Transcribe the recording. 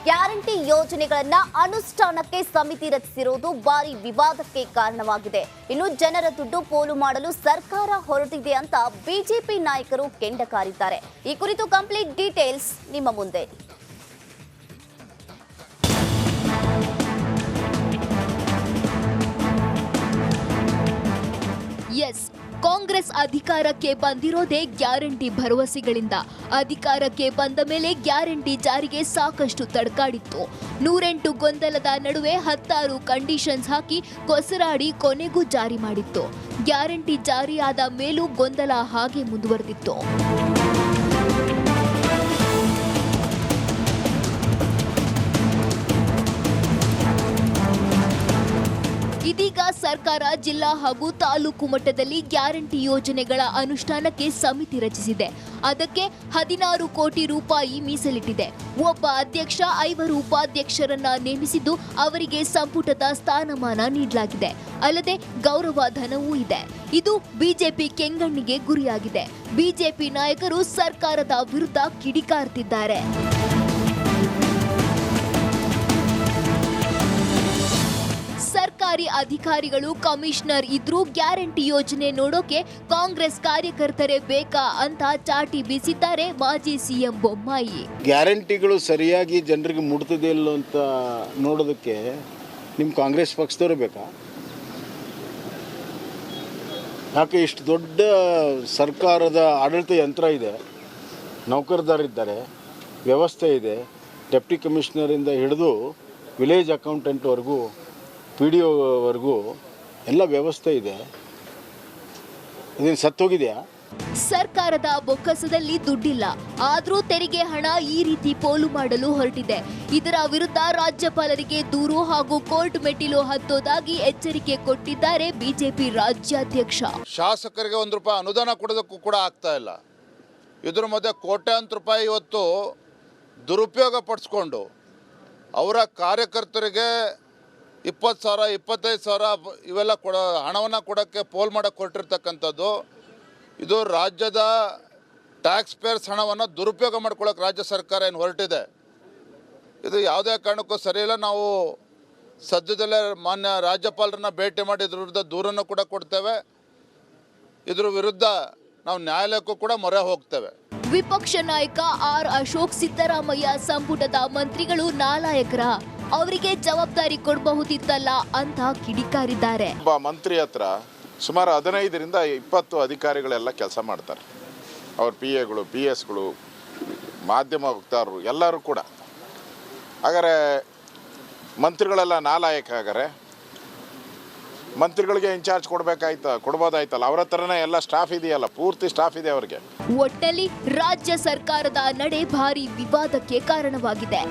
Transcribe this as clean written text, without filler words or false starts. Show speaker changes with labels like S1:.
S1: Guarantee ಯೋಜನೆಗಳನ್ನ ಅನುಷ್ಠಾನಕ್ಕೆ ಸಮಿತಿ ರಚಿಸಿರುವುದು ಭಾರಿ ವಿವಾದಕ್ಕೆ ಕಾರಣವಾಗಿದೆ. ಇನ್ನು ಜನರ ದುಡ್ಡು ಪೋಲು ಮಾಡಲು ಸರ್ಕಾರ ಹೊರಟಿದೆ ಅಂತ ಬಿಜೆಪಿ ನಾಯಕರು ಕೆಂಡಕಾರಿದ್ದಾರೆ. ಈ ಕುರಿತು ಕಂಪ್ಲೀಟ್ ಡೀಟೇಲ್ಸ್ ನಿಮ್ಮ ಮುಂದೆ.
S2: ಕಾಂಗ್ರೆಸ್ ಅಧಿಕಾರಕ್ಕೆ ಬಂದಿರೋದೇ ಗ್ಯಾರಂಟಿ ಭರವಸೆಗಳಿಂದ. ಅಧಿಕಾರಕ್ಕೆ ಬಂದ ಮೇಲೆ ಗ್ಯಾರಂಟಿ ಜಾರಿಗೆ ಸಾಕಷ್ಟು ತಡಕಾಡಿತ್ತು. 108 ಗೊಂದಲದ ನಡುವೆ 16 ಕಂಡೀಷನ್ಸ್ ಹಾಕಿ ಕೊಸರಾಡಿ ಕೊನೆಗೂ ಜಾರಿ ಮಾಡಿತ್ತು. ಗ್ಯಾರಂಟಿ ಜಾರಿಯಾದ ಮೇಲೂ ಗೊಂದಲ ಹಾಗೆ ಮುಂದುವರೆದಿತ್ತು. ಇದೀಗ ಸರ್ಕಾರ ಜಿಲ್ಲಾ ಹಾಗೂ ತಾಲೂಕು ಮಟ್ಟದಲ್ಲಿ ಗ್ಯಾರಂಟಿ ಯೋಜನೆಗಳ ಅನುಷ್ಠಾನಕ್ಕೆ ಸಮಿತಿ ರಚಿಸಿದೆ. ಅದಕ್ಕೆ 16 ಕೋಟಿ ರೂಪಾಯಿ ಮೀಸಲಿಟ್ಟಿದೆ. ಒಬ್ಬ ಅಧ್ಯಕ್ಷ 5 ಉಪಾಧ್ಯಕ್ಷರನ್ನ ನೇಮಿಸಿದ್ದು ಅವರಿಗೆ ಸಂಪುಟದ ಸ್ಥಾನಮಾನ ನೀಡಲಾಗಿದೆ. ಅಲ್ಲದೆ ಗೌರವ ಧನವೂ ಇದೆ. ಇದು ಬಿಜೆಪಿ ಕೆಂಗಣ್ಣಿಗೆ ಗುರಿಯಾಗಿದೆ. ಬಿಜೆಪಿ ನಾಯಕರು ಸರ್ಕಾರದ ವಿರುದ್ಧ ಕಿಡಿಕಾರ್ತಿದ್ದಾರೆ. ಸರ್ಕಾರಿ ಅಧಿಕಾರಿಗಳು ಕಮಿಷನರ್ ಇದ್ರೂ ಗ್ಯಾರಂಟಿ ಯೋಜನೆ ನೋಡೋಕೆ ಕಾಂಗ್ರೆಸ್ ಕಾರ್ಯಕರ್ತರೇ ಬೇಕಾ ಅಂತ ಚಾಟಿ ಬೀಸಿದ್ದಾರೆ ಮಾಜಿ ಸಿಎಂ ಬೊಮ್ಮಾಯಿ.
S3: ಗ್ಯಾರಂಟಿಗಳು ಸರಿಯಾಗಿ ಜನರಿಗೆ ಮುಟ್ತದೆ ಇಲ್ಲ ಅಂತ ನೋಡೋದಕ್ಕೆ ನಿಮ್ಮ ಕಾಂಗ್ರೆಸ್ ಪಕ್ಷದವರು ಬೇಕಾ? ಯಾಕೆ ಇಷ್ಟು ದೊಡ್ಡ ಸರ್ಕಾರದ ಆಡಳಿತ ಯಂತ್ರ ಇದೆ, ನೌಕರದಾರಿದ್ದಾರೆ, ವ್ಯವಸ್ಥೆ ಇದೆ, ಡೆಪ್ಟಿ ಕಮಿಷನರಿಂದ ಹಿಡಿದು ವಿಲೇಜ್ ಅಕೌಂಟೆಂಟ್ವರೆಗೂ PDOವರೆಗೂ ಎಲ್ಲ ವ್ಯವಸ್ಥೆ ಇದೆ. ಇದೇನು ಸತ್ತೋಗಿದೆಯಾ?
S2: ಸರ್ಕಾರದ ಬೊಕ್ಕಸದಲ್ಲಿ ದುಡ್ಡಿಲ್ಲ, ಆದರೂ ತೆರಿಗೆ ಹಣ ಈ ರೀತಿ ಪೋಲು ಮಾಡಲು ಹೊರಟಿದೆ. ಇದರ ವಿರುದ್ಧ ರಾಜ್ಯಪಾಲರಿಗೆ ದೂರು ಹಾಗೂ ಕೋರ್ಟ್ ಮೆಟ್ಟಿಲು ಹತ್ತೋದಾಗಿ ಎಚ್ಚರಿಕೆ ಕೊಟ್ಟಿದ್ದಾರೆ ಬಿಜೆಪಿ ರಾಜ್ಯಾಧ್ಯಕ್ಷ.
S4: ಶಾಸಕರಿಗೆ ₹1 ಅನುದಾನ ಕೊಡೋದಕ್ಕೂ ಕೂಡ ಆಗ್ತಾ ಇಲ್ಲ. ಇದ್ರ ಮಧ್ಯೆ ಕೋಟ್ಯಾಂತರ ರೂಪಾಯಿ ಇವತ್ತು ದುರುಪಯೋಗ ಪಡಿಸ್ಕೊಂಡು ಅವರ ಕಾರ್ಯಕರ್ತರಿಗೆ 20,000 25,000 ಇವೆಲ್ಲ ಹಣವನ್ನು ಕೊಡೋಕ್ಕೆ ಪೋಲ್ ಮಾಡೋಕ್ಕೆ ಕೊಟ್ಟಿರ್ತಕ್ಕಂಥದ್ದು. ಇದು ರಾಜ್ಯದ ಟ್ಯಾಕ್ಸ್ ಪೇಯರ್ಸ್ ಹಣವನ್ನು ದುರುಪಯೋಗ ಮಾಡ್ಕೊಳ್ಳೋಕೆ ರಾಜ್ಯ ಸರ್ಕಾರ ಏನು ಹೊರಟಿದೆ. ಇದು ಯಾವುದೇ ಕಾರಣಕ್ಕೂ ಸರಿಯಿಲ್ಲ. ನಾವು ಸದ್ಯದಲ್ಲೇ ಮಾನ್ಯ ರಾಜ್ಯಪಾಲರನ್ನ ಭೇಟಿ ಮಾಡಿ ಇದ್ರ ವಿರುದ್ಧ ದೂರನ್ನು ಕೂಡ ಕೊಡ್ತೇವೆ. ಇದ್ರ ವಿರುದ್ಧ ನಾವು ನ್ಯಾಯಾಲಯಕ್ಕೂ ಕೂಡ ಮೊರೆ ಹೋಗ್ತೇವೆ.
S2: ವಿಪಕ್ಷ ನಾಯಕ ಆರ್ ಅಶೋಕ್ ಸಿದ್ದರಾಮಯ್ಯ ಸಂಪುಟದ ಮಂತ್ರಿಗಳು ನಾಲಾಯಕರ, ಅವರಿಗೆ ಜವಾಬ್ದಾರಿ ಕೊಡಬಹುದಿತ್ತಲ್ಲ ಅಂತ ಕಿಡಿಕಾರಿದ್ದಾರೆ.
S5: ಒಬ್ಬ ಮಂತ್ರಿ ಹತ್ರ ಸುಮಾರು 15ರಿಂದ 20 ಅಧಿಕಾರಿಗಳೆಲ್ಲ ಕೆಲಸ ಮಾಡ್ತಾರೆ. ಅವ್ರ PAಗಳು, PSಗಳು, ಮಾಧ್ಯಮ ವಕ್ತಾರರು ಎಲ್ಲರೂ ಕೂಡ. ಹಾಗಾದರೆ ಮಂತ್ರಿಗಳೆಲ್ಲ ನಾಲಾಯಕ ಹಾಗಾರೆ ಮಂತ್ರಿಗಳಿಗೆ ಇನ್ಚಾರ್ಜ್ ಕೊಡ್ಬೋದಾಯ್ತಲ್ಲ. ಅವ್ರ ಹತ್ರನೇ ಎಲ್ಲ ಸ್ಟಾಫ್ ಇದೆಯಲ್ಲ, ಪೂರ್ತಿ ಸ್ಟಾಫ್ ಇದೆ ಅವ್ರಿಗೆ.
S2: ಒಟ್ಟಲ್ಲಿ ರಾಜ್ಯ ಸರ್ಕಾರದ ನಡೆ ಭಾರಿ ವಿವಾದಕ್ಕೆ ಕಾರಣವಾಗಿದೆ.